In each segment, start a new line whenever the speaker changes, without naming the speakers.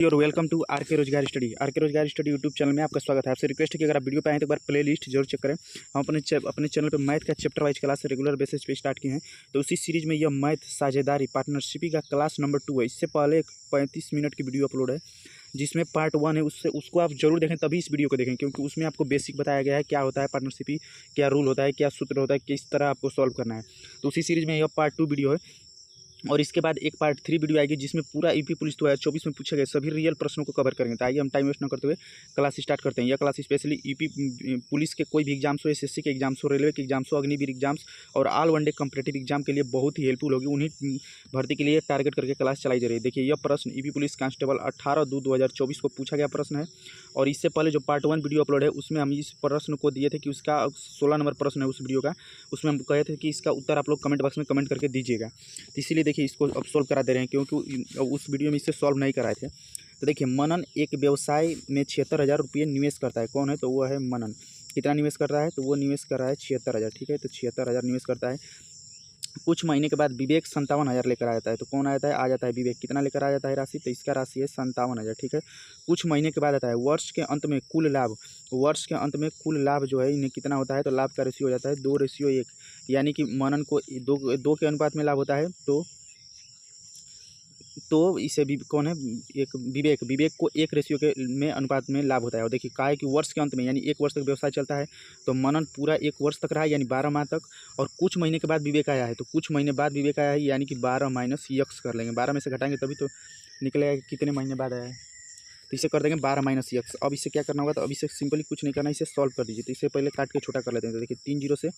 और welcome to are के रोजगार स्टडी यूट्यूब चैनल में आपका स्वागत है। आपसे रिक्वेस्ट है कि अगर आप वीडियो पे आए तो एक बार प्ले लिस्ट जरूर चेक करें। हम अपने चैनल पे मैथ का chapter wise class regular basis पे स्टार्ट किए हैं। तो उसी सीरीज में यह मैथ साझेदारी पार्टनरशिप का क्लास नंबर 2 है। इससे पहले एक 35 मिनट की वीडियो अपलोड है जिसमें पार्ट 1 है, उसको आप जरूर देखें, तभी इस वीडियो को देखें, क्योंकि उसमें आपको बेसिक बताया गया है क्या होता है पार्टनरशिप, क्या रूल होता है, क्या सूत्र होता है, किस तरह आपको सॉल्व करना है। तो उसी सीरीज में यह पार्ट 2 वीडियो है और इसके बाद एक पार्ट 3 वीडियो आएगी जिसमें पूरा यूपी पुलिस 2024 में पूछे गए सभी रियल प्रश्नों को कवर करेंगे। तो आइए हम टाइम वेस्ट न करते हुए क्लास स्टार्ट करते हैं। यह क्लास स्पेशली यूपी पुलिस के कोई भी एग्जाम्स हो, एसएससी के एग्जाम्स हो, रेलवे के एग्जाम्स हो, अग्निवीर एग्जाम्स और ऑल वनडे कॉम्पिटेटिव एग्जाम के लिए बहुत ही हेल्पफुल होगी। उन्हीं भर्ती के लिए टारगेट करके क्लास चलाई जा रही है। देखिए, यह प्रश्न यूपी पुलिस कांस्टेबल 18/2/2024 को पूछा गया प्रश्न है। और इससे पहले जो पार्ट 1 वीडियो अपलोड है उसमें हम इस प्रश्न को दिए थे कि उसका 16 नंबर प्रश्न है उस वीडियो का। उसमें हम कहे थे कि इसका उत्तर आप लोग कमेंट बॉक्स में कमेंट करके दीजिएगा। तो इसीलिए देखिए इसको अब सॉल्व करा दे रहे हैं, क्योंकि उस वीडियो में इससे सॉल्व नहीं कराए थे। तो देखिए, मनन एक व्यवसाय में 76,000 रुपये निवेश करता है। कौन है? तो वो है मनन। कितना निवेश कर रहा है? तो वो निवेश कर रहा है 76,000। ठीक है, तो 76,000 निवेश करता है। कुछ महीने के बाद विवेक 57,000 लेकर आ जाता है। तो कौन आ जाता है? आ जाता है विवेक। कितना लेकर आ जाता है राशि? तो इसका राशि है 57,000। ठीक है, कुछ महीने के बाद आता है वर्ष के अंत में कुल लाभ। वर्ष के अंत में कुल लाभ जो है इन्हें कितना होता है? तो लाभ का रेशियो हो जाता है 2:1, यानी कि मनन को दो के अनुपात में लाभ होता है। तो इसे भी कौन है? एक विवेक को 1 रेशियो के में अनुपात में लाभ होता है। और देखिए, काय कि वर्ष के अंत में, यानी 1 वर्ष तक व्यवसाय चलता है, तो मनन पूरा 1 वर्ष तक रहा है, यानी 12 माह तक। और कुछ महीने के बाद विवेक आया है, तो कुछ महीने बाद विवेक आया है, यानी कि 12 माइनस यक्स कर लेंगे। 12 में से घटाएंगे तभी तो निकलेगा कि कितने महीने बाद आया है। तो इसे कर देंगे 12 माइनस यक्स। अब इसे क्या करना होगा? तो अब इसे सिंपली कुछ नहीं करना, इसे सॉल्व कर दीजिए। तो इसे पहले काट के छोटा कर लेते हैं। तो देखिए, 3 जीरो से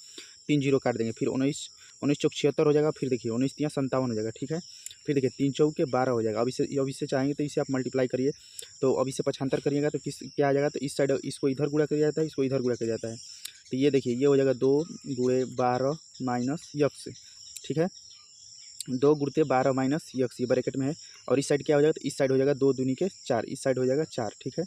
3 जीरो काट देंगे, फिर 19 19 चौक 76 हो जाएगा। फिर देखिए 19 तियाँ 57 हो जाएगा। ठीक है, फिर देखिए 3 चौके 12 हो जाएगा। अब इसे चाहेंगे तो इसे आप मल्टीप्लाई करिए। तो अब इसे 75 करिएगा तो क्या आ जाएगा? तो इस साइड इसको इधर गुणा किया जाता है, इसको इधर गुणा किया जाता है। तो ये देखिए, ये हो जाएगा 2 गुणे 12 माइनस यक्स। ठीक है, 2 गुणते 12 माइनस यक्स, ये ब्रैकेट में है। और इस साइड क्या हो जाएगा? तो इस साइड हो जाएगा 2 दूनी के 4, इस साइड हो जाएगा 4। ठीक है,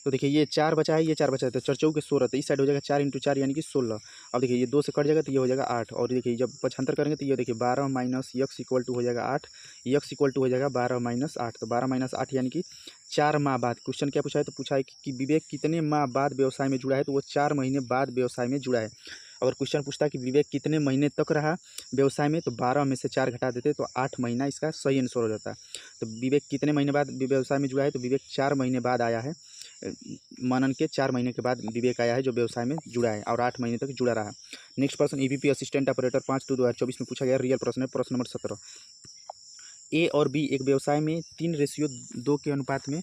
तो देखिए ये 4 बचा है, ये 4 बचा है, तो 4 चौके 16, तो इस साइड हो जाएगा 4 × 4 यानी कि 16। अब देखिए ये 2 से कट जाएगा तो ये हो जाएगा 8। और देखिए जब 75 करेंगे तो ये देखिए 12 माइनस यक्स इक्वल टू हो जाएगा 8, यक्स इक्वल टू हो जाएगा 12 माइनस 8। तो 12 माइनस 8 यानी कि 4 माह बाद। क्वेश्चन क्या पूछा है? तो पूछा है कि विवेक कितने माह बाद व्यवसाय में जुड़ा है? तो वो 4 महीने बाद व्यवसाय में जुड़ा है। अगर क्वेश्चन पूछता है कि विवेक कितने महीने तक रहा व्यवसाय में, तो 12 में से 4 घटा देते तो 8 महीना इसका सही आंसर हो जाता। तो विवेक कितने महीने बाद व्यवसाय में जुड़ा है? तो विवेक 4 महीने बाद आया है। मनन के 4 महीने के बाद विवेक आया है जो व्यवसाय में जुड़ा है और 8 महीने तक जुड़ा रहा। नेक्स्ट प्रश्न ईवीपी असिस्टेंट ऑपरेटर 5/2/2024 में पूछा गया रियल प्रश्न है, प्रश्न नंबर 17। ए और बी एक व्यवसाय में 3:2 के अनुपात में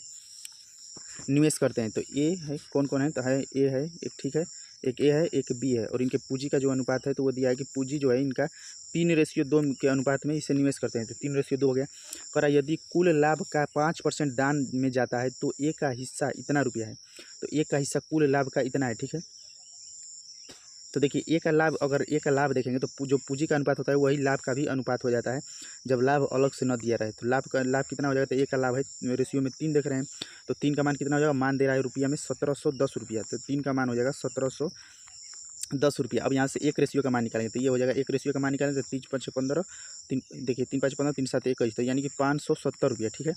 निवेश करते हैं। तो ए है, कौन कौन है? तो है ए है एक, ठीक है, एक ए है, एक बी है। और इनके पूंजी का जो अनुपात है तो वो दिया है कि पूंजी जो है इनका 3:2 के अनुपात में इसे निवेश करते हैं। तो 3:2 हो गया। करा यदि कुल लाभ का 5% दान में जाता है तो ए का हिस्सा इतना रुपया है। तो ए का हिस्सा कुल लाभ का इतना है। ठीक है, तो देखिए ए का लाभ, अगर ए का लाभ देखेंगे तो जो पूंजी का अनुपात होता है वही लाभ का भी अनुपात हो जाता है जब लाभ अलग से न दिया रहे। तो लाभ कितना हो जाएगा? तो ए का लाभ है रेशियो में 3 देख रहे हैं, तो 3 का मान कितना हो जाएगा? मान दे रहा है रुपया में 1710 रुपया, तो 3 का मान हो जाएगा 1710 रुपया। अब यहाँ से एक रेशियो का मान निकालेंगे तो ये हो जाएगा, एक रेशियो का मान निकालेंगे तो 3 × 5 = 15, देखिए 3 × 5 = 15, 3 × 7 = 21, तो यानी कि 570 रुपया। ठीक है,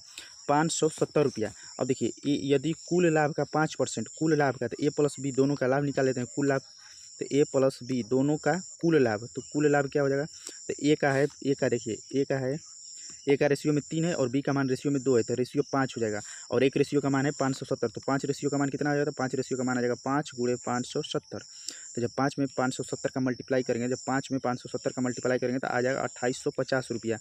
570 रुपया। अब देखिए यदि कुल लाभ का 5%, कुल लाभ का, तो ए प्लस बी दोनों का लाभ निकाल लेते हैं, कुल लाभ। तो ए प्लस बी दोनों का कुल लाभ, तो कुल लाभ क्या हो जाएगा? तो ए का है, ए का देखिए ए का रेशियो में 3 है और बी का मान रेशियो में 2 है, तो रेशियो 5 हो जाएगा। और एक रेशियो का मान है 570, तो 5 रेशियो का मान कितना हो जाएगा? 5 रेशियो का मान आ जाएगा 5 × 570। तो जब 5 में 570 का मल्टीप्लाई करेंगे, जब 5 में 570 का मल्टीप्लाई करेंगे तो आ जाएगा 2850 रुपया।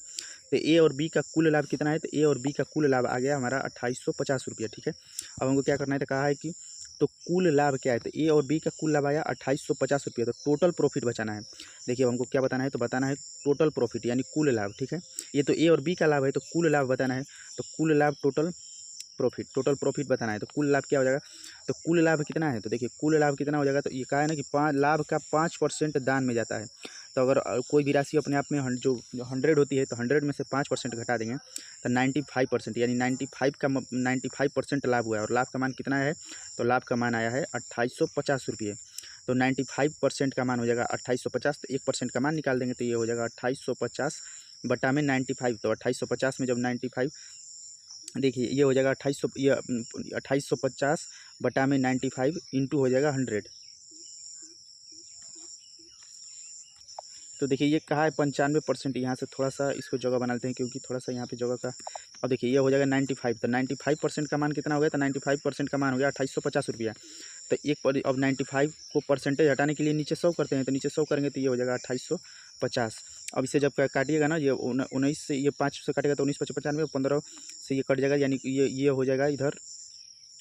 तो ए और बी का कुल लाभ कितना है? तो ए और बी का कुल लाभ आ गया हमारा 2850 रुपया। ठीक है, अब हमको क्या करना है? तो कहा है कि तो कुल लाभ क्या है? तो ए और बी का कुल लाभ आया 2850 रुपया। तो टोटल प्रॉफिट बचाना है। देखिए हमको क्या बताना है? तो बताना है टोटल प्रॉफिट यानी कुल लाभ। ठीक है, ये तो ए और बी का लाभ है, तो कुल लाभ बताना है। तो कुल लाभ टोटल प्रॉफिट बताना है। तो कुल लाभ क्या हो जाएगा? तो कुल लाभ कितना है? तो देखिए कुल लाभ कितना हो जाएगा? तो ये कहा है ना कि लाभ का 5% दान में जाता है। तो अगर कोई भी राशि अपने आप में जो 100 होती है तो 100 में से 5% घटा देंगे तो 95%, यानी 95% लाभ हुआ है। और लाभ का मान कितना है? तो लाभ का मान आया है 2850 रुपये। तो 95% का मान हो जाएगा 2850, तो 1% का मान निकाल देंगे तो ये हो जाएगा 2850 बटा में 95। तो 2850 में जब 95 देखिए ये हो जाएगा 2800, ये 2850 बटा में 95 इंटू हो जाएगा 100। तो देखिए ये कहा है 95%। यहाँ से थोड़ा सा इसको जगह बना लेते हैं क्योंकि थोड़ा सा यहाँ पे जगह का। अब देखिए ये हो जाएगा 95, तो 95% का मान कितना हो गया, तो 95% का मान हो गया 2850 रुपया। तो अब 95 को परसेंटेज हटाने के लिए नीचे 100 करते हैं, तो नीचे 100 करेंगे तो ये हो जाएगा 2850। अब इसे जब काटिएगा ना, ये 19 से ये 5 से काटेगा तो 19 5 95, 15 से ये कट जाएगा, यानी कि ये हो जाएगा इधर,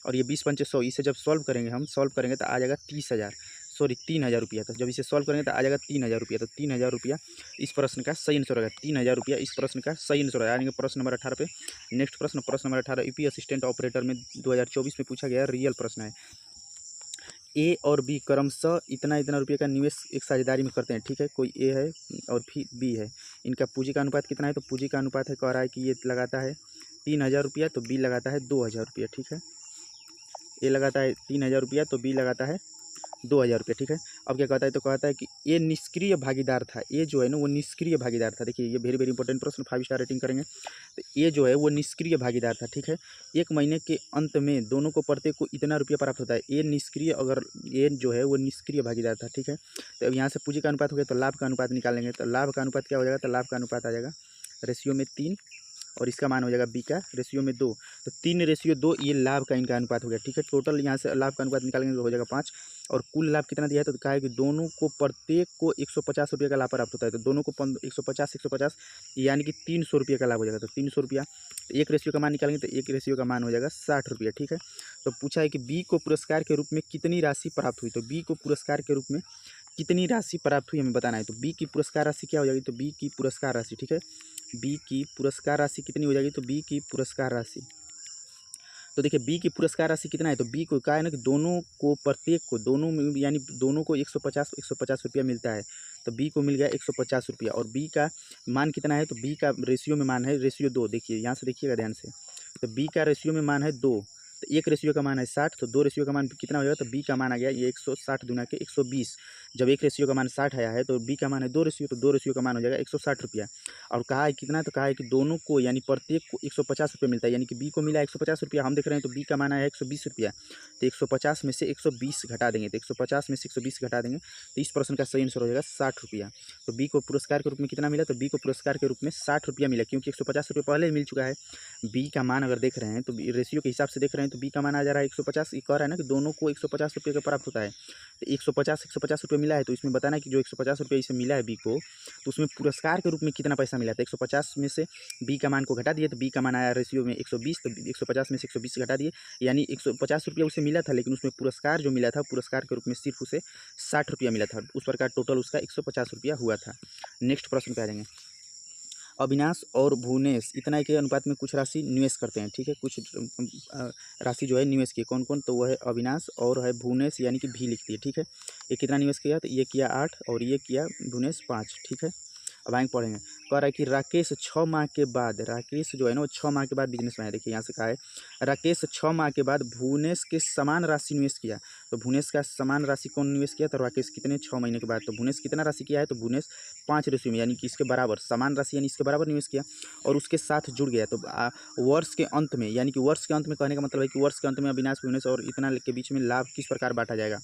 और ये 20 पंचे 100। इसे जब सॉल्व करेंगे तो आ जाएगा 30,000, सॉरी 3,000 रुपया। तो जब इसे सॉल्व करेंगे तो आ जाएगा 3,000 रुपया। तो 3,000 रुपया इस प्रश्न का सही आंसर होगा। 3,000 रुपया इस प्रश्न का सही आंसर होगा, यानी कि प्रश्न नंबर 18 पे। नेक्स्ट प्रश्न नंबर 18 यूपी असिस्टेंट ऑपरेटर में 2024 में पूछा गया रियल प्रश्न है। ए और बी क्रमशः इतना इतना रुपये का निवेश एक साझेदारी में करते हैं, ठीक है। कोई ए है और फिर बी है, इनका पूंजी का अनुपात कितना है, तो पूंजी का अनुपात है, कह रहा है कि ये लगाता है 3,000 रुपया, तो बी लगाता है 2,000 रुपया, ठीक है। ए लगाता है 3,000 रुपया, तो बी लगाता है 2,000 रुपया, ठीक है। अब क्या कहता है, तो कहता है कि ये निष्क्रिय भागीदार था। ये जो है ना वो निष्क्रिय भागीदार था। देखिए ये वेरी वेरी इंपॉर्टेंट प्रश्न, 5 स्टार रेटिंग करेंगे। तो ये जो है वो निष्क्रिय भागीदार था, ठीक है। एक महीने के अंत में दोनों को प्रत्येक को इतना रुपया प्राप्त होता है। ये निष्क्रिय, अगर ये जो है वो निष्क्रिय भागीदार था, ठीक है। तो अब यहाँ से पूंजी का अनुपात हो गया, तो लाभ का अनुपात निकालेंगे। तो लाभ का अनुपात क्या हो जाएगा, तो लाभ का अनुपात आ जाएगा रेशियो में 3, और इसका मान हो जाएगा बी का रेशियो में 2। तो 3:2 ये लाभ का इनका अनुपात हो गया, ठीक है। टोटल यहाँ से लाभ का अनुपात निकालेंगे तो हो जाएगा 5। और कुल लाभ कितना दिया है, तो कहा है कि दोनों को प्रत्येक को 150 रुपये का लाभ प्राप्त होता है। तो दोनों को 150 यानी कि 300 रुपये का लाभ हो जाएगा। तो 300 रुपया, तो एक रेशियो का मान निकालेंगे तो एक रेशियो का मान हो जाएगा 60 रुपये, ठीक है। तो पूछा है कि बी को पुरस्कार के रूप में कितनी राशि प्राप्त हुई। तो बी को पुरस्कार के रूप में कितनी राशि प्राप्त हुई हमें बताना है। तो बी की पुरस्कार राशि क्या हो जाएगी, तो बी की पुरस्कार राशि, ठीक है। बी की पुरस्कार राशि कितनी हो जाएगी, तो बी की पुरस्कार राशि, तो देखिए बी की पुरस्कार राशि कितना है, तो बी को कहा है ना कि दोनों को प्रत्येक को, दोनों में यानी दोनों को 150 रुपया मिलता है। तो बी को मिल गया 150 रुपया। और बी का मान कितना है, तो बी का रेशियो में मान है रेशियो 2। देखिए यहाँ से देखिएगा ध्यान से, तो बी का रेशियो में मान है 2, तो एक रेशियो का मान है 60, तो 2 रेशियो का मान कितना हो जाएगा, तो बी का मान आ गया ये 160 दूना के 120। जब एक रेशियो का मान 60 आया है तो बी का मान है 2 रेशियो, तो 2 रेशियो का मान हो जाएगा 160 रुपया। और कहा है कितना, तो कहा है कि दोनों को यानी प्रत्येक को 150 रुपये मिलता है, यानी कि बी को मिला 150 रुपया, हम देख रहे हैं। तो बी का मान आया 120 रुपया, तो 150 में से 120 घटा देंगे, तो 150 में से 120 घटा देंगे, तो इस प्रश्न का सही आंसर हो जाएगा 60 रुपया। तो बी को पुरस्कार के रूप में कितना मिला, तो बी को पुरस्कार के रूप में 60 रुपया मिला, क्योंकि 150 रुपये पहले मिल चुका है। बी का मान अगर देख रहे हैं तो रेशियो के हिसाब से देख रहे हैं, तो बी का मान आ जा रहा है 150। ये कह रहा है ना कि दोनों को 150 रुपये का प्राप्त होता है। तो 150 रुपये मिला है, तो इसमें बताना है कि जो 150 रुपये इसे मिला है बी को, तो उसमें पुरस्कार के रूप में कितना पैसा मिला था। 150 में से बी का मान को घटा दिए, तो बी का मान आया रेशियो में 120, तो 150 में से 120 घटा दिए, यानी 150 रुपया उसे मिला था, लेकिन उसमें पुरस्कार जो मिला था, पुरस्कार के रूप में सिर्फ उसे 60 रुपया मिला था। उस प्रकार टोटल उसका 150 रुपया हुआ था। नेक्स्ट प्रश्न पे आ जाएंगे। अविनाश और भुवनेश इतना के अनुपात में कुछ राशि निवेश करते हैं, ठीक है। कुछ राशि जो है निवेश की, कौन कौन, तो वह है अविनाश और है भुवनेश, यानी कि भी लिख दिए, ठीक है। ये कितना निवेश किया, तो ये किया 8 और ये किया भुवनेश 5, ठीक है। अब आएंगे पढ़ेंगे। कह रहा है कि राकेश 6 माह के बाद, राकेश जो है ना वो 6 माह के बाद बिजनेस में है। देखिए यहाँ से कहा है राकेश 6 माह के बाद भुवनेश के समान राशि निवेश किया। तो भुवनेश का समान राशि कौन निवेश किया, तो राकेश कितने 6 महीने के बाद। तो भुवनेश कितना राशि किया है, तो भुवनेश 5 रेशियो में, यानी कि इसके बराबर समान राशि, यानी इसके बराबर निवेश किया और उसके साथ जुड़ गया। तो वर्ष के अंत में, यानी कि वर्ष के अंत में कहने का मतलब है कि वर्ष के अंत में अविनाश भुवनेश और इतना के बीच में लाभ किस प्रकार बांटा जाएगा।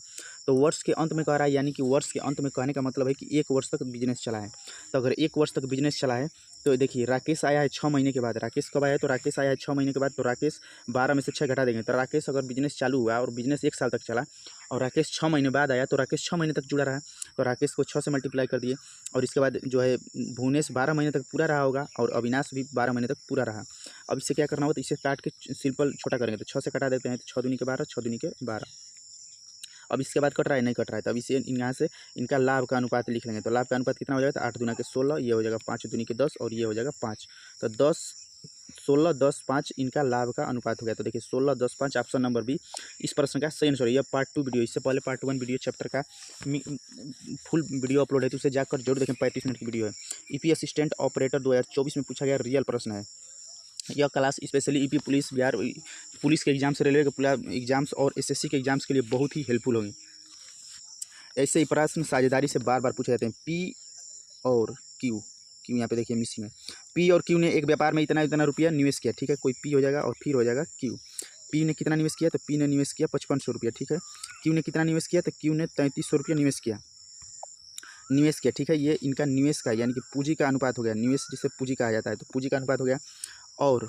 तो वर्ष के अंत में कह रहा है, यानी कि वर्ष के अंत में कहने का मतलब है कि 1 वर्ष तक बिजनेस चला है। तो अगर 1 वर्ष तक बिजनेस चला है, तो देखिए राकेश आया है 6 महीने के बाद। राकेश कब आया है, तो राकेश आया है 6 महीने के बाद। तो राकेश 12 में से 6 घटा देंगे, तो राकेश अगर बिजनेस चालू हुआ और बिजनेस 1 साल तक चला और राकेश 6 महीने बाद आया, तो राकेश 6 महीने तक जुड़ा रहा। तो राकेश को 6 से मल्टीप्लाई कर दिए, और इसके बाद जो है भुवनेश 12 महीने तक पूरा रहा होगा और अविनाश भी 12 महीने तक पूरा रहा। अब इससे क्या करना होगा, तो इसे काट के सिंपल छोटा करेंगे, तो 6 से कटा देते हैं, तो 6 दूनी के 12, 6 दूनी के 12। अब इसके बाद कट रहा है, नहीं कट रहा है, तो अब इसे यहाँ से इनका लाभ का अनुपात लिख लेंगे। तो लाभ का अनुपात कितना हो जाएगा, तो 8 दूना के 16, ये हो जाएगा 5 दूनी के 10 और ये हो जाएगा 5। तो 10 16 10 5 इनका लाभ का अनुपात हो गया। तो देखिए 16 10 5 ऑप्शन नंबर बी इस प्रश्न का सही आंसर है। यह पार्ट 2 वीडियो, इससे पहले पार्ट 1 वीडियो चैप्टर का फुल वीडियो अपलोड है, तो उसे जाकर जरूर देखें। 35 मिनट की वीडियो है। ईपी असिस्टेंट ऑपरेटर 2024 में पूछा गया रियल प्रश्न है। यह class specially EP police, Bihar police के एग्जाम्स, रेलवे के एग्जाम्स और एसएससी के एग्जाम्स के लिए बहुत ही हेल्पफुल होंगे। ऐसे ही प्रश्न साझेदारी से बार बार पूछे जाते हैं। पी और क्यू, क्यू यहाँ पे देखिए मिसिंग है। पी और क्यू ने एक व्यापार में इतना इतना रुपया निवेश किया, ठीक है, कोई पी हो जाएगा और फिर हो जाएगा क्यू। पी ने कितना निवेश किया, तो पी ने निवेश किया 5500 रुपया, ठीक है। क्यू ने कितना निवेश किया, तो क्यू ने 3300 रुपया निवेश किया, ठीक है। ये इनका निवेश का यानी कि पूंजी का अनुपात हो गया, निवेश जिसे पूंजी कहा जाता है, तो पूंजी का अनुपात हो गया। और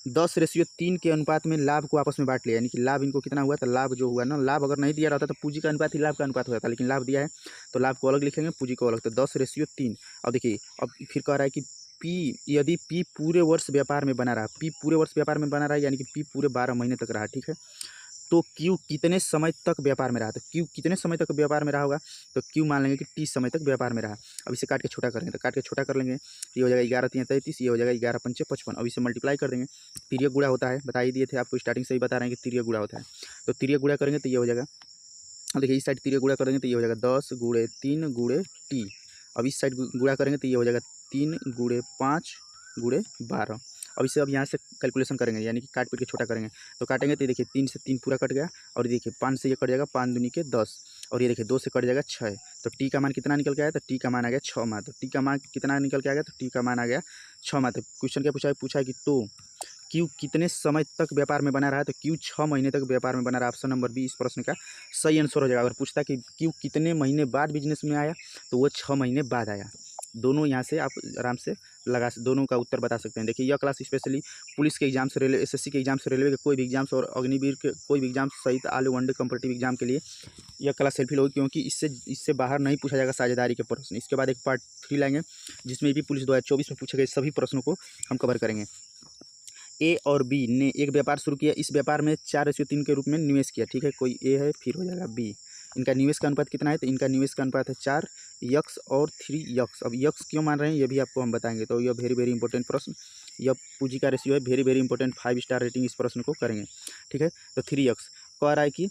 10:3 के अनुपात में लाभ को आपस में बांट लिया, यानी कि लाभ इनको कितना हुआ, तो लाभ जो हुआ ना, लाभ अगर नहीं दिया रहता तो पूंजी का अनुपात ही लाभ का अनुपात हो जाता, लेकिन लाभ दिया है तो लाभ को अलग लिखेंगे, पूंजी को अलग, तो 10:3। अब देखिए, अब फिर कह रहा है कि पी, यदि पी पूरे वर्ष व्यापार में बना रहा, पी पूरे वर्ष व्यापार में बना रहा, यानी कि पी पूरे 12 महीने तक रहा, ठीक है। तो क्यू कितने समय तक व्यापार में रहा, तो क्यू कितने समय तक व्यापार में रहा होगा, तो क्यू मान लेंगे कि टी समय तक व्यापार में रहा। अब इसे काट के छोटा करेंगे, तो काट के छोटा कर लेंगे, ये हो जाएगा 11×3=33, ये हो जाएगा 11×5=55। अब इसे मल्टीप्लाई कर देंगे, तिर्यक गुणा होता है, बता ही दिए थे आपको, स्टार्टिंग से ही बता रहे हैं कि तिर्यक गुणा होता है, तो तिर्यक गुणा करेंगे तो ये हो जाएगा, अब देखिए इस साइड तिर्यक गुणा करेंगे तो ये हो जाएगा 10×3 अब इस साइड गुणा करेंगे तो ये हो जाएगा 3×5×12। अब इसे अब यहाँ से कैलकुलेशन करेंगे, यानी कि काट पीट के छोटा करेंगे, तो काटेंगे तो देखिए 3 से 3 पूरा कट गया, और देखिए 5 से ये कट जाएगा, 5 दूनी के 10, और ये देखिए 2 से कट जाएगा 6, तो टी का मान कितना निकल के आया, तो टी का मान आ गया 6 माह, तो टी का मान कितना निकल के आ गया, तो टी का मान आ गया 6 माह। तो क्वेश्चन क्या पूछा है कि तो क्यू कितने समय तक व्यापार में बना रहा है, तो क्यू 6 महीने तक व्यापार में बना रहा। ऑप्शन नंबर बी इस प्रश्न का सही आंसर हो जाएगा। अगर पूछता कि क्यू कितने महीने बाद बिजनेस में आया, तो वो 6 महीने बाद आया। दोनों यहाँ से आप आराम से दोनों का उत्तर बता सकते हैं। देखिए यह क्लास स्पेशली पुलिस के एग्जाम से, रेलवे एसएससी के एग्जाम से, रेलवे के कोई भी एग्जाम्स और अग्निवीर के कोई भी एग्जाम सहित ऑल वनडे कॉम्पिटिटिव एग्जाम के लिए यह क्लास हेल्पफुल होगी, क्योंकि इससे बाहर नहीं पूछा जाएगा साझेदारी के प्रश्न। इसके बाद एक पार्ट 3 लाएंगे, जिसमें भी पुलिस 2024 में पूछे गए सभी प्रश्नों को हम कवर करेंगे। ए और बी ने एक व्यापार शुरू किया, इस व्यापार में 4:3 के रूप में निवेश किया, ठीक है। कोई ए है, फिर हो जाएगा बी। इनका निवेश का अनुपात कितना है, तो इनका निवेश का अनुपात है 4x और 3x। अब x क्यों मान रहे हैं ये भी आपको हम बताएंगे, तो यह वेरी इंपॉर्टेंट प्रश्न, यह पूंजी का रेशियो है, वेरी इंपॉर्टेंट, 5 स्टार रेटिंग इस प्रश्न को करेंगे, ठीक है। तो 3x कह रहा है कि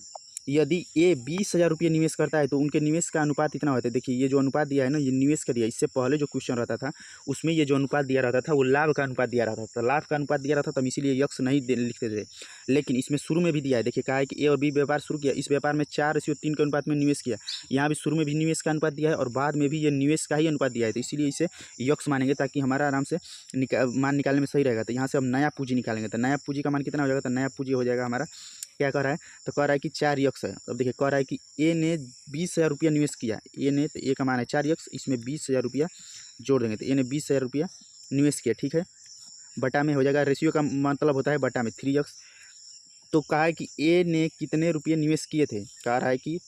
यदि ए 20,000 रुपये निवेश करता है तो उनके निवेश का अनुपात इतना होता है। देखिए ये जो अनुपात दिया है ना, ये निवेश का दिया, इससे पहले जो क्वेश्चन रहता था उसमें ये जो अनुपात दिया रहता था वो लाभ का अनुपात दिया रहता था, लाभ का अनुपात दिया रहता था, तो इसीलिए यक्स नहीं लिखते थे। लेकिन इसमें शुरू में भी दिया है, देखिए कहा है कि ए और बी व्यापार शुरू किया, इस व्यापार में 4:3 के अनुपात में निवेश किया, यहाँ भी शुरू में भी निवेश का अनुपात दिया है और बाद में भी ये निवेश का ही अनुपात दिया है, तो इसीलिए इसे यक्स मानेंगे, ताकि हमारा आराम से मान निकालने में सही रहेगा। तो यहाँ से हम नया पूंजी निकालेंगे, तो नया पूंजी का मान कितना हो जाएगा, तो नया पूंजी हो जाएगा हमारा, क्या कह रहा है, तो कह रहा है कि 4x है। अब देखिए कह रहा है कि ए ने 20,000 रुपया निवेश किया, ए ने, तो ए का मान है 4x, इसमें 20,000 रुपया जोड़ देंगे, तो ए ने 20,000 रुपया निवेश किया, ठीक है। बटा में हो जाएगा, रेशियो का मतलब होता है बटा में 3x। तो कहा है कि ए ने कितने रुपये निवेश किए थे, कह रहा है कि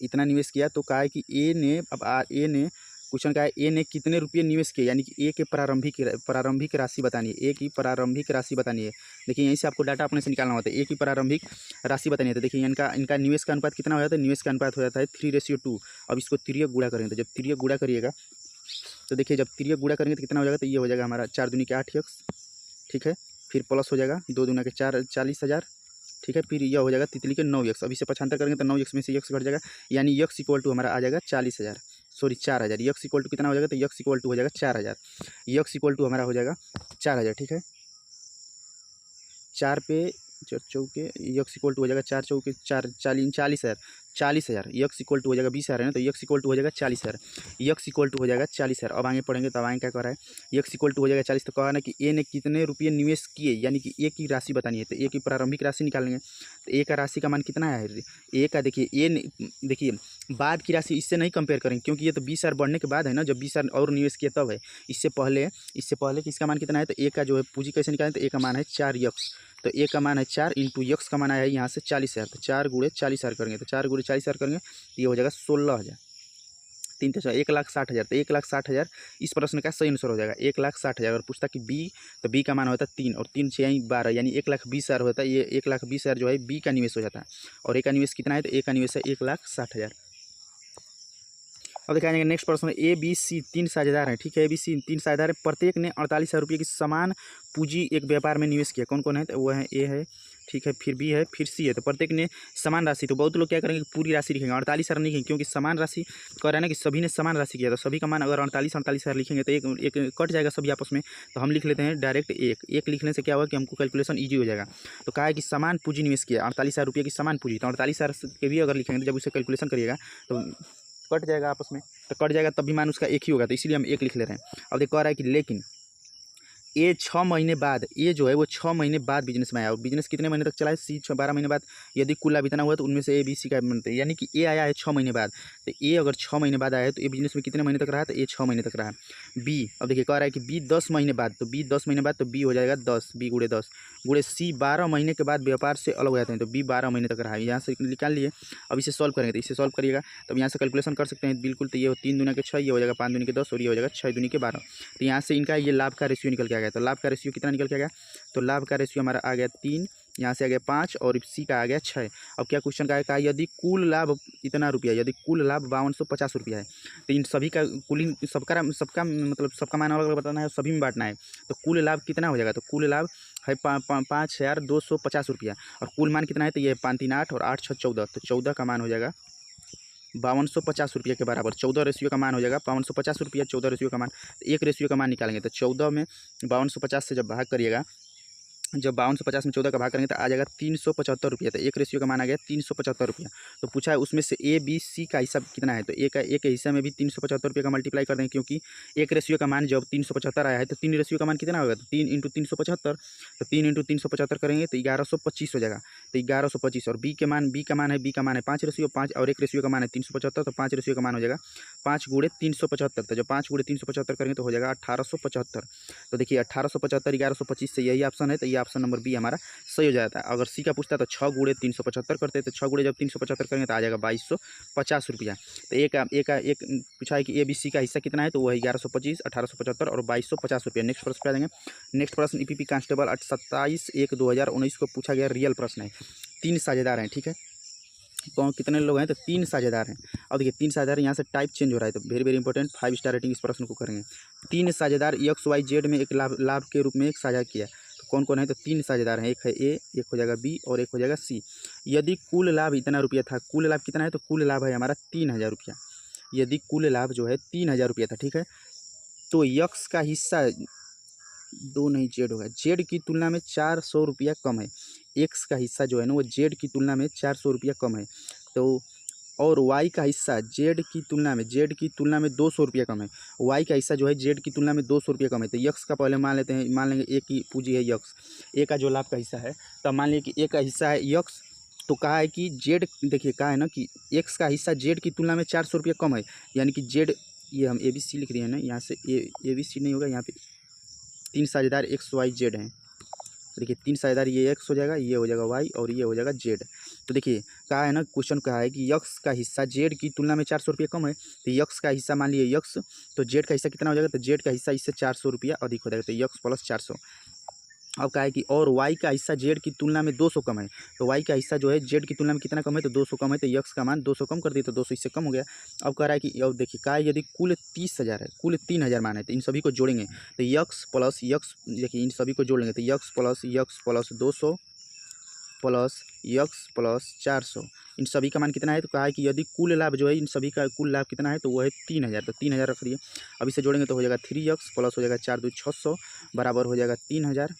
इतना निवेश किया, तो कहा है कि ए ने, अब ए ने क्वेश्चन का है ए ने कितने रुपये निवेश किए, यानी कि ए के प्रारंभिक राशि बतानी है, ए की प्रारंभिक राशि बतानी है। देखिए यहीं से आपको डाटा अपने से निकालना होता है, ए की प्रारंभिक राशि बतानी है। तो देखिए इनका निवेश का अनुपात कितना हो जाता है, निवेश का अनुपात हो जाता है 3:2। अब इसको तिर्यक गुणा करेंगे, तो जब तिर्यक गुणा करिएगा तो देखिए जब तिर्यक गुणा करेंगे तो कितना हो जाएगा, तो ये हो जाएगा हमारा 4 दूनी के 8x, ठीक है। फिर प्लस हो जाएगा 2 दूना के 4, 40,000, ठीक है। फिर यह हो जाएगा तितली के 9x। अब इसे 75 करेंगे तो 9x में से x घट जाएगा, यानी x इक्वल टू हमारा आ जाएगा 40,000, सॉरी 4,000। x इक्वल टू कितना हो जाएगा, तो x इक्वल टू हो जाएगा 4,000, x इक्वल टू हमारा हो जाएगा 4,000, ठीक है। 4 पे चौके x इक्वल टू हो जाएगा 4 चौके 4, 40,000, x इक्वल टू हो जाएगा 20,000 है ना, तो x इक्वल टू हो जाएगा 40,000, x इक्वल टू हो जाएगा 40,000। अब आगे पढ़ेंगे तो आगे क्या कर रहा है, x इक्वल टू हो जाएगा 40, तो कहा ना कि ए ने कितने रुपये निवेश किए, यानी कि ए की राशि बतानी है, तो ए की प्रारंभिक राशि निकालेंगे। तो ए का राशि का मान कितना है, ए का देखिए देखिए बाद की राशि इससे नहीं कंपेयर करेंगे, क्योंकि ये तो 20,000 बढ़ने के बाद है ना, जब 20,000 और निवेश किया तब है। इससे पहले कि इसका मान कितना है, तो ए का जो है पूंजी कैसे निकालें, तो ए का मान है 4x, तो ए का मान है 4 इंटू यक्स का मान आया है यहाँ से 40,000, तो 4 गुणे 40,000 करेंगे, तो 4 गुणे 40,000 करेंगे तो ये हो जाएगा 16,000, 3 3 1,60,000। तो 1,60,000 इस प्रश्न का सही आंसर हो जाएगा, 1,60,000। अगर पूछता कि बी, तो बी का मान होता है 3 और 3 से यहीं 12, यानी 1,20,000 होता है। ये 1,20,000 जो है बी का निवेश हो जाता है, और ए का निवेश कितना है, तो ए का निवेश है 1,60,000। अब दिखाएंगे नेक्स्ट प्रश्न में, ए बी सी 3 साझेदार हैं, ठीक है। ए बी सी 3 साझेदार है, प्रत्येक ने 48,000 रुपये की समान पूंजी एक व्यापार में निवेश किया। कौन कौन है, तो वो है ए है, ठीक है, फिर बी है, फिर सी है। तो प्रत्येक ने समान राशि, तो बहुत लोग क्या करेंगे पूरी राशि लिखेंगे, 48,000 नहीं लिखेंगे, क्योंकि समान राशि कह रहा है ना कि सभी ने समान राशि किया, तो सभी का मान अगर 48,000 लिखेंगे तो एक कट जाएगा सभी आपस में, तो हम लिख लेते हैं डायरेक्ट एक लिखने से क्या होगा कि हमको कैलकुलेशन ईजी हो जाएगा। तो कहा है कि समान पूंजी निवेश किया, 48,000 रुपये की समान पूंजी, तो 48,000 के भी अगर लिखेंगे तो जब उसे कैलकुलेशन करिएगा तो कट जाएगा आपस में, तो कट जाएगा तब भी मान उसका एक ही होगा, तो इसीलिए हम एक लिख ले रहे हैं। अब देखो कह रहा है कि लेकिन ए 6 महीने बाद, ए जो है वो 6 महीने बाद बिजनेस में आया और बिजनेस कितने महीने तक चला है, सी 12 महीने बाद। यदि कुल लाभ इतना हुआ तो उनमें से ए बी सी का बनते हैं, यानी कि ए आया है 6 महीने बाद, तो ए अगर 6 महीने बाद आया है तो ए बिजनेस में कितने महीने तक रहा, तो ए 6 महीने तक रहा। बी अब देखिए कह रहा है कि बी 10 महीने बाद, तो बी 10 महीने बाद तो बी हो जाएगा 10, बी गुड़े 10 गुड़े सी 12 महीने के बाद व्यापार से अलग हो जाते हैं, तो बी 12 महीने तक रहा है। यहाँ से निकाल लिए। अब इसे सॉल्व करेंगे, तो इसे सॉल्व करिएगा तब यहाँ से कैलकुलेशन कर सकते हैं बिल्कुल। तो ये 3 दूनी के 6, ये हो जाएगा 5 दूनी के 10 और ये हो जाएगा 6 दूनी के 12। तो यहाँ से इनका ये लाभ का रेशियो निकल के आ गया। तो लाभ का रेशियो कितना निकल के आ गया, तो लाभ का रेशियो हमारा आ गया 3, यहाँ से आ गया 5 और सी का आ गया 6। अब क्या क्वेश्चन का है, कहा यदि कुल लाभ इतना रुपया, यदि कुल लाभ 5250 रुपया है, तो इन सभी का कुल सबका मतलब सबका मान अलग अलग बताना है, सभी में बांटना है। तो कुल लाभ कितना हो जाएगा, तो कुल लाभ है 5250 रुपया और कुल मान कितना है, तो ये 5 3 8 और 8 6 14, तो 14 का मान हो जाएगा 5250 रुपये के बराबर। 14 रेशियो का मान हो जाएगा 5250 रुपया, 14 रेशियो का मान। एक रेशियो का मान निकालेंगे तो 14 में 5250 से जब भाग करिएगा, जब 5250 में 14 का भाग करेंगे तो आ जाएगा 375 रुपया। तो एक रेशियो का मान आ गया 375 रुपया। तो पूछा है उसमें से ए बी सी का हिस्सा कितना है, तो ए के हिस्से में भी 375 रुपये का मल्टीप्लाई कर देंगे, क्योंकि एक रेशियो का मान जब 375 आया है तो 3 रेशियो का मान कितना होगा, तो 3 × 375, तो 3 × 375 करेंगे तो 1125 हो जाएगा। तो 1125 और बी का मान है 5 रेशियो 5 और एक रेशियो का मान है 375, तो 5 रेशियो का मान हो जाएगा 5 × 375। तो जब 5 × 375 करेंगे तो हो जाएगा 1875। तो देखिए 1875 1125 से यही ऑप्शन है, तो ये ऑप्शन नंबर बी हमारा सही हो जाता है। अगर सी का पूछता है तो 6 × 375 करते हैं, तो 6 × जब 375 करेंगे तो आ जाएगा 2250 रुपया। तो एक पूछा है कि ए बी सी का हिस्सा कितना है, तो वही 1125 1875 और 2250 रुपया। नेक्स्ट प्रश्न पे आ जाएंगे। नेक्स्ट प्रश्न ईपीपी कांस्टेबल 27/1/2019 को पूछा गया रियल प्रश्न है। 3 साझेदार हैं, ठीक है, कौन कितने लोग हैं, तो 3 साझेदार हैं। अब देखिए 3 साझेदार, यहाँ से टाइप चेंज हो रहा है, तो very very important 5 star rating इस प्रश्न को करेंगे। 3 साझेदार एक्स वाई जेड में एक लाभ के रूप में एक साझा किया, तो कौन कौन है, तो 3 साझेदार हैं, एक है ए, एक हो जाएगा बी और एक हो जाएगा सी। यदि कुल लाभ इतना रुपया था, कुल लाभ कितना है, तो कुल लाभ है हमारा 3000 रुपया। यदि कुल लाभ जो है 3000 रुपया था, ठीक है, तो यक्स का हिस्सा 2 नहीं जेड होगा, जेड की तुलना में 400 रुपया कम है। एक्स का हिस्सा जो है ना वो जेड की तुलना में 400 रुपया कम है। तो और वाई का हिस्सा जेड की तुलना में 200 रुपया कम है। वाई का हिस्सा जो है जेड की तुलना में 200 रुपया कम है। तो यक्स का पहले मान लेते हैं, मान लेंगे ए की पूंजी है यक्स, ए का जो लाभ का हिस्सा है, तो मान लीजिए कि ए का हिस्सा है यक्स, तो कहा है कि जेड, देखिए कहा है ना कि एक्स का हिस्सा जेड की तुलना में 400 रुपया कम है, यानी कि जेड, ये हम ए बी सी लिख रहे हैं ना, यहाँ से ए बी सी नहीं होगा, यहाँ पे 3 साझेदार एक्स वाई जेड हैं। देखिए 3 साझेदार, ये एक्स हो जाएगा, ये हो जाएगा वाई और ये हो जाएगा जेड। तो देखिए कहा है ना, क्वेश्चन कहा है कि यक्स का हिस्सा जेड की तुलना में 400 रुपया कम है, तो यक्स का हिस्सा मान लिए यक्स, तो जेड का हिस्सा कितना हो जाएगा, तो जेड का हिस्सा इससे 400 रुपया अधिक हो जाएगा, तो यक्स प्लस 400। अब कहा है कि और वाई का हिस्सा जेड की तुलना में 200 कम है, तो वाई का हिस्सा जो है जेड की तुलना में कितना कम है, तो 200 कम है, तो यक्स का मान 200 कम कर दिए, तो 200 इससे कम हो गया। अब कह रहा है कि अब देखिए कहा है यदि कुल 30,000 है, कुल 3000 मान है, तो इन सभी को जोड़ेंगे, तो यक्स प्लस यक्स, देखिए इन सभी को जोड़ लेंगे, तो x plus 200 plus x plus 400, इन सभी का मान कितना है, तो कहा है कि यदि कुल लाभ जो है इन सभी का कुल लाभ कितना है, तो वो है 3000, तो 3000 रख दिए। अब इसे जोड़ेंगे तो हो जाएगा 3x प्लस हो जाएगा 4 2 600 बराबर हो जाएगा 3000,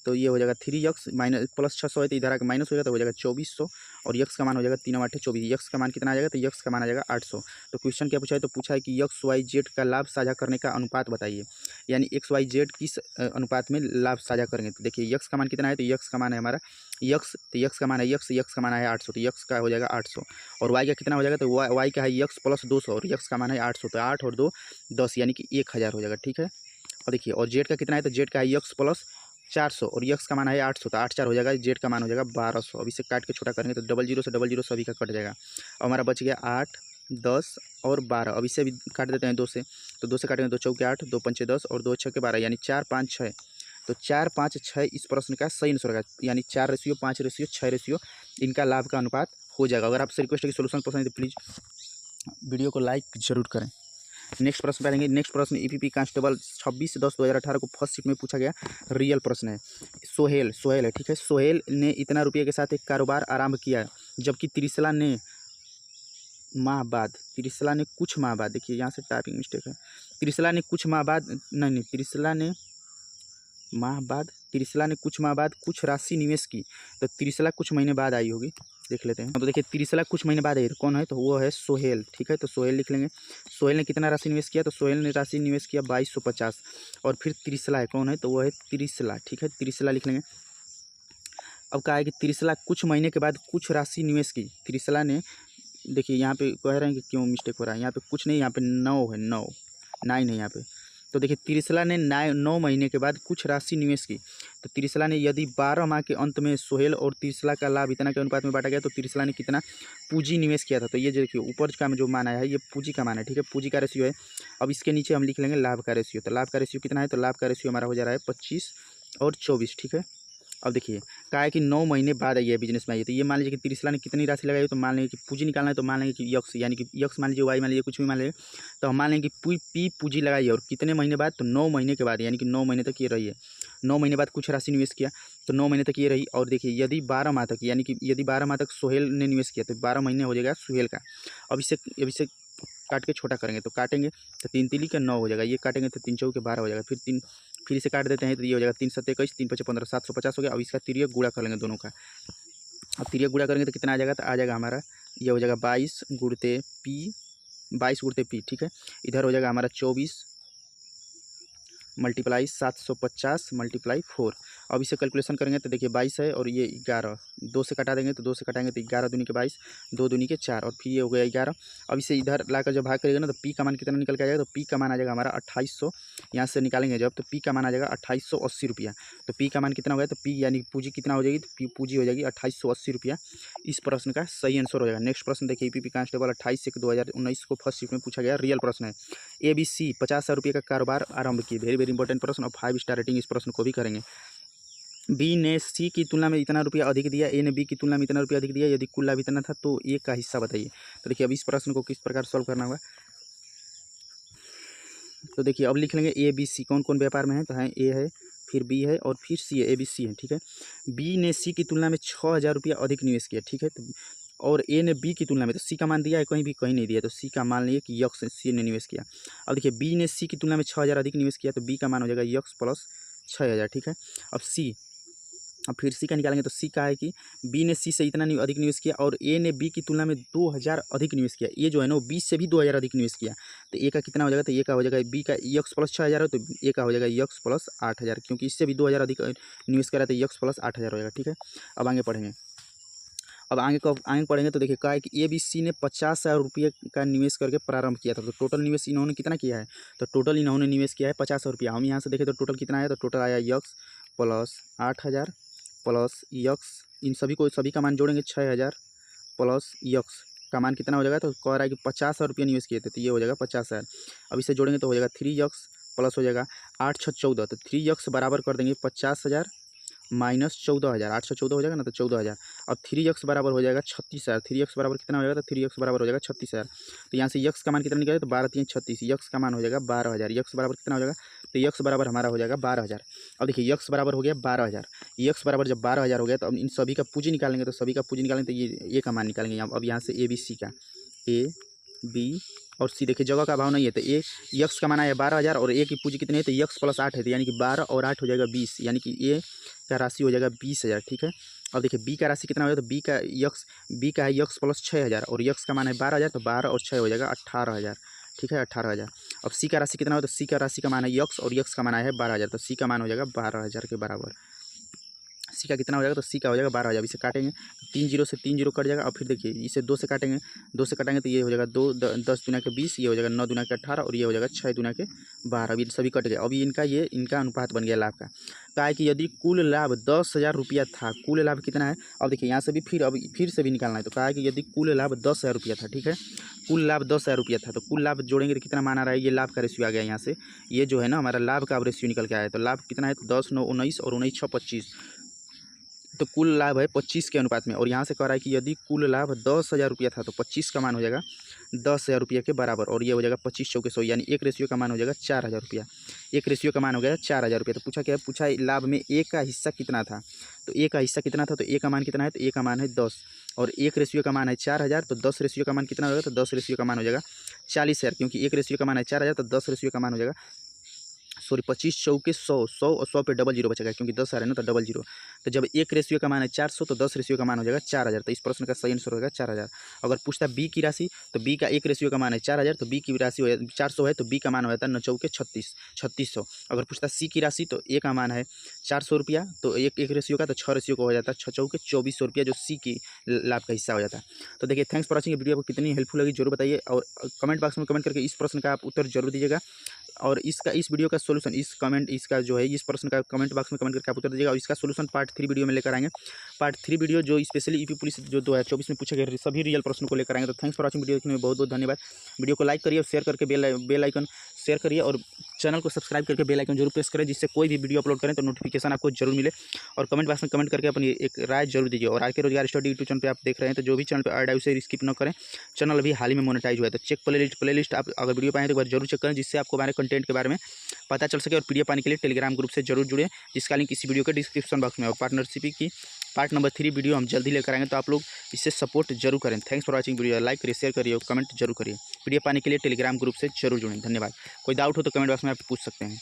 तो ये हो जाएगा 3x माइनस प्लस 600 है, तो इधर आकर माइनस हो जाएगा, तो हो जाएगा 2400 और यक्स का मान हो जाएगा 3 8 24, यक्स का मान कितना आ जाएगा, तो यक्स का मान आ जाएगा 800। तो क्वेश्चन क्या पूछा है, तो पूछा है कि यक्स वाई जेड का लाभ साझा करने का अनुपात बताइए, यानी एक्स वाई जेड किस अनुपात में लाभ साझा करेंगे। तो देखिए यक्स का मान कितना है, तो यक्स का मान है हमारा यक्स, तो यक्स का मान है यक्स का मान है 800, तो यक्स का हो जाएगा 800 और वाई का कितना हो जाएगा, तो वाई का है यक्स प्लस 200 और यक्स का मान है 800, तो 8 और 2 10 यानी कि 1000 हो जाएगा, ठीक है। और देखिए और जेड का कितना है, तो जेड का है यक्स प्लस 400 और यक्स का मान है 800, तो 8 4 हो जाएगा, जेड का मान हो जाएगा 1200। अब इसे काट के छोटा करेंगे तो 00 से 00 सभी का कट जाएगा और हमारा बच गया 8 10 और 12। अब इसे भी काट देते हैं 2 से, तो 2 से काटेंगे, 2 चौके 8 2 पंचे 10 और 2 छक्के 12, यानी 4 5 6, तो 4 5 6 इस प्रश्न का सही आंसर होगा, यानी 4:5:6 इनका लाभ का अनुपात हो जाएगा। अगर आपसे रिक्वेस्ट है कि सोल्यूशन पसंद है तो प्लीज़ वीडियो को लाइक जरूर करें। नेक्स्ट प्रश्न पे आएंगे। नेक्स्ट प्रश्न ईपीपी कांस्टेबल 26/10/2018 को फर्स्ट सीट में पूछा गया रियल प्रश्न है। सोहेल है, ठीक है, सोहेल ने इतना रुपये के साथ एक कारोबार आरंभ किया, जबकि त्रिशला ने कुछ माह बाद, देखिए यहाँ से टाइपिंग मिस्टेक है, त्रिशला ने कुछ माह बाद नहीं त्रिशला ने कुछ माह बाद कुछ राशि निवेश की, तो त्रिशला कुछ महीने बाद आई होगी, देख लेते हैं। तो देखिए त्रिशला कुछ महीने बाद है, तो कौन है, तो वो है सोहेल। ठीक है, तो सोहेल लिख लेंगे। सोहेल ने कितना राशि निवेश किया, तो सोहेल ने राशि निवेश किया 2250। और फिर त्रिशला है, कौन है, तो वो है त्रिशला। ठीक है, त्रिशला लिख लेंगे। अब कहा है कि त्रिशला कुछ महीने के बाद कुछ राशि निवेश की। त्रिशला ने, देखिए यहाँ पे कह रहे हैं कि क्यों मिस्टेक हो रहा है, यहाँ पे कुछ नहीं, यहाँ पे 9 है, 9 है यहाँ पे। तो देखिए त्रिशला ने 9 महीने के बाद कुछ राशि निवेश की। तो त्रिशला ने यदि 12 माह के अंत में सोहेल और त्रिशला का लाभ इतना के अनुपात में बांटा गया, तो त्रिशला ने कितना पूंजी निवेश किया था। तो ये देखिए ऊपर का जो मान आया है ये पूंजी का मान है। ठीक है, पूंजी का रेशियो है। अब इसके नीचे हम लिख लेंगे लाभ का रेशियो। तो लाभ का रेशियो कितना है, तो लाभ का रेशियो हमारा हो जा रहा है 25 और 24। ठीक है, अब देखिए कहा है कि 9 महीने बाद आई है बिजनेस में आई है। तो ये मान लीजिए कि त्रिशला ने कितनी राशि लगाई, तो मान लेंगे कि पूंजी निकालना है, तो मान लेंगे कि यक्स, यानी कि यक्स मान लीजिए, वाई मान लीजिए, कुछ भी मान लीजिए। तो हम मान लेंगे कि पी पूंजी लगाई है, और कितने महीने बाद, तो 9 महीने के बाद, यानी कि 9 महीने तक ये रही है। 9 महीने बाद कुछ राशि निवेश किया, तो 9 महीने तक ये रही। और देखिए यदि 12 माह तक, यानी कि यदि 12 माह तक सोहेल ने निवेश किया, तो 12 महीने हो जाएगा सोहेल का। अब इसे काट के छोटा करेंगे, तो काटेंगे तो 3 तिली का 9 हो जाएगा, ये काटेंगे तो 3 चौके 12 हो जाएगा। फिर इसे काट देते हैं, तो ये हो जाएगा 3 7 21, 3 5 15, 750 हो गया। अब इसका तिर्यक गुणा कर लेंगे दोनों का। अब तिर्यक गुणा करेंगे तो कितना आ जाएगा, तो आ जाएगा हमारा, ये हो जाएगा 22 गुणते पी, 22 गुणते पी। ठीक है, इधर हो जाएगा हमारा 24 मल्टीप्लाई 750 मल्टीप्लाई 4। अब इसे कैलकुलेशन करेंगे तो देखिए 22 है और ये 11, 2 से कटा देंगे, तो 2 से कटाएंगे तो 11 दूनी के 22, 2 दूनी के 4, और फिर ये हो गया 11। अब इसे इधर लाकर जब भाग करेगा ना, तो पी का मान कितना निकल के आ जाएगा, तो पी का मान आ जाएगा हमारा 2800। यहाँ से निकालेंगे जब, तो पी का मान आ जाएगा 2880 रुपया। तो पी का मान कितना हो गया, तो पी यानी पूंजी कितना हो जाएगी, तो पूंजी हो जाएगी 2880 रुपया। इस प्रश्न का सही आंसर हो जाएगा। नेक्स्ट प्रश्न देखिए, ईपीपी कांस्टेबल 28/1/2019 को फर्स्ट शिफ्ट में पूछा गया, रियल प्रश्न है। ABC 50,000 रुपये का कारोबार आरंभ की। वेरी वेरी इंपॉर्टेंट प्रश्न, और 5 स्टार रेटिंग इस प्रश्न को भी करेंगे। बी ने सी की तुलना में इतना रुपया अधिक दिया, ए ने बी की तुलना में इतना रुपया अधिक दिया, यदि कुल लाभ इतना था तो ए का हिस्सा बताइए। तो देखिए अब इस प्रश्न को किस प्रकार सॉल्व करना होगा, तो देखिए अब लिख लेंगे ABC कौन कौन व्यापार में है, तो है ए है, फिर बी है, और फिर सी है, ABC है। ठीक है, बी ने सी की तुलना में 6,000 रुपया अधिक निवेश किया। ठीक है, तो और ए ने बी की तुलना में, तो सी का मान दिया है कहीं भी, कहीं नहीं दिया, तो सी का मान लिए कि यक्स सी ने निवेश किया। अब देखिए बी ने सी की तुलना में 6,000 अधिक निवेश किया, तो बी का मान हो जाएगा यक्स प्लस 6,000। ठीक है, अब फिर सी का निकालेंगे, तो सी का है कि बी ने सी से इतना अधिक निवेश किया, और ए ने बी की तुलना में 2,000 अधिक निवेश किया। ये जो है ना वो बी से भी 2,000 अधिक निवेश किया। तो ए का कितना हो जाएगा, तो ए का हो जाएगा, बी का यक्स प्लस 6,000 है, तो ए का हो जाएगा यक्स प्लस 8,000, क्योंकि इससे भी 2,000 अधिक निवेश करा, तो यक्स प्लस 8,000 हो जाएगा। ठीक है, अब आगे पढ़ेंगे। अब आगे पढ़ेंगे तो देखिए कहा है कि ABC ने 50,000 रुपये का निवेश करके प्रारंभ किया था। तो टोटल निवेश इन्होंने कितना किया है, तो टोटल इन्होंने निवेश किया है 50,000 रुपया। हम यहाँ से देखें तो टोटल कितना आया, तो टोटल आया यक्स प्लस 8,000 प्लस यक्स, इन सभी का मान जोड़ेंगे 6,000 प्लस यक्स का मान कितना हो जाएगा, तो कह रहा है कि 50,000 रुपये निवेश किए थे, तो ये हो जाएगा 50,000। अब इसे जोड़ेंगे तो हो जाएगा 3x प्लस हो जाएगा 8 6 14, तो 3x बराबर कर देंगे 50,000 माइनस 14,000, 8 से 14 हो जाएगा ना, तो 14,000। अब 3x बराबर हो जाएगा 36,000। 3x बराबर कितना हो जाएगा, तो 3x बराबर हो जाएगा 36,000। तो यहाँ से यक्स का मान कितना निकलेगा, तो 12 3 36, यक्स का मान हो जाएगा 12,000। यक्स बराबर कितना हो जाएगा, तो यक्स बराबर हमारा हो जाएगा 12,000। अब देखिए यक्स बराबर हो गया 12,000। यक्स बराबर जब 12,000 हो गया, तो अब इन सभी का पूंजी निकालेंगे, तो सभी का पूंजी निकालेंगे तो ये का मान निकालेंगे। अब यहाँ से ABC का A B और सी, देखिए जगह का अभाव नहीं है, तो ए यक्स का मान है 12,000, और ए की पूंजी कितनी है, तो यक्स प्लस 8 है, तो यानी कि 12 और 8 हो जाएगा 20, यानी कि ए का राशि हो जाएगा 20,000। ठीक है, अब देखिए बी का राशि कितना हो जाएगा, तो बी का है यक्स प्लस 6,000, और यक्स का मान है 12,000, तो 12 और 6 हो जाएगा 18,000। ठीक है, 18,000। अब सी का राशि कितना हो, तो सी का राशि का मान है यक्स, और यक्स का मान है 12,000, तो सी का मान हो जाएगा 12,000 के बराबर। सी का कितना हो जाएगा, तो सी का हो जाएगा 12,000। इसे काटेंगे, 3 जीरो से 3 जीरो कट जाएगा। और फिर देखिए इसे 2 से काटेंगे, 2 से काटेंगे तो ये हो जाएगा 10 दूना के 20, ये हो जाएगा 9 दूना के 18, और ये हो जाएगा 6 दूना के 12। अभी सभी कट गए। अभी इनका अनुपात बन गया लाभ का। कहा है कि यदि कुल लाभ 10,000 रुपया था, कुल लाभ कितना है, अब देखिए यहाँ से भी फिर से भी निकालना है। तो कहा है कि यदि कुल लाभ 10,000 रुपया था, ठीक है, कुल लाभ 10,000 रुपया था, तो कुल लाभ जोड़ेंगे तो कितना मान आ रहा है, ये लाभ का रेशियो आ गया यहाँ से। ये जो है ना हमारा लाभ का अब रेशियो निकल के आया है। तो लाभ कितना है, तो 10 9 19 और 19 6 25, तो कुल लाभ है 25 के अनुपात में। और यहाँ से कह रहा है कि यदि कुल लाभ 10,000 रुपया था, तो 25 का मान हो जाएगा 10,000 रुपये के बराबर, और ये हो जाएगा 25 चौके 100, यानी एक रेशियो का मान हो जाएगा 4,000 रुपया। एक रेशियो का मान हो गया 4,000 रुपये। तो पूछा क्या है, पूछा लाभ में ए का हिस्सा कितना था, तो ए का हिस्सा कितना था, तो ए का मान कितना है, तो ए का मान है 10, और एक रेशियो का मान है 4,000, तो 10 रेशियो का मान कितना होगा, तो 10 रेशियो का मान हो जाएगा 40,000, क्योंकि एक रेशियो का मान है 4,000, तो 10 रेशियो का मान हो जाएगा सॉरी 25 चौके 100, 100 और 100 पे डबल जीरो बचेगा क्योंकि 10 आ रहा है ना तो डबल जीरो। तो जब एक रेशियो का मान है 400 तो 10 रेशियो का मान हो जाएगा 4000। तो इस प्रश्न का सही आंसर होगा 4000। अगर पूछता बी की राशि तो बी का एक रेशियो का मान है 4000 तो बी की राशि 400 है तो बी का मान हो जाता है 9 चौके 3600। अगर पूछता सी की राशि तो ए का मान है 400 रुपया तो एक रेशियो का तो 6 रेशियो का हो जाता है 6 चौके 2400 रुपया जो सी की लाभ का हिस्सा हो जाता है। तो देखिए थैंक्स फॉर वॉचिंग। वीडियो आपको कितनी हेल्पफुल लगी जरूर बताइए और कमेंट बॉक्स में कमेंट करके इस प्रश्न का आप उत्तर जरूर दीजिएगा। और इस वीडियो का सोल्यूशन इसका जो है इस प्रश्न का कमेंट बॉक्स में कमेंट करके आप उत्तर दीजिएगा और इसका सोल्यूशन पार्ट 3 वीडियो में लेकर आएंगे। पार्ट 3 वीडियो जो स्पेशली यूपी पुलिस जो 2024 में पूछे गए सभी रियल प्रश्नों को लेकर आएंगे। तो थैंक्स फॉर वॉचिंग। वीडियो देखने में बहुत बहुत धन्यवाद। वीडियो को लाइक करिए और शेयर करके बेल आइकन शेयर करिए और चैनल को सब्सक्राइब करके बेल आइकन जरूर प्रेस करें जिससे कोई भी वीडियो अपलोड करें तो नोटिफिकेशन आपको जरूर मिले। और कमेंट बॉक्स में कमेंट करके अपनी एक राय जरूर दीजिए। और आर के रोजगार स्टडी यूट्यूब चैनल पे आप देख रहे हैं तो जो भी चैनल पे ऐड है उसे स्किप न करें। चैनल अभी हाल ही में मोनेटाइज हुआ है तो चेक प्लेलिस्ट आप अगर वीडियो पाएँ तो एक बार जरूर चेक करें जिससे आपको हमारे कंटेंट के बारे में पता चल सके। और पीडीएफ पाने के लिए टेलीग्राम ग्रुप से जरूर जुड़े जिसका लिंक इसी वीडियो के डिस्क्रिप्शन बॉक्स में। और पार्टनरशिप की पार्ट नंबर 3 वीडियो हम जल्दी लेकर आएंगे तो आप लोग इससे सपोर्ट जरूर करें। Thanks for watching. Video like करिए शेयर करिए और कमेंट जरूर करिए। पीडीएफ पाने के लिए टेलीग्राम ग्रुप से जरूर जुड़ें। धन्यवाद। कोई डाउट हो तो कमेंट बॉक्स में आप पूछ सकते हैं।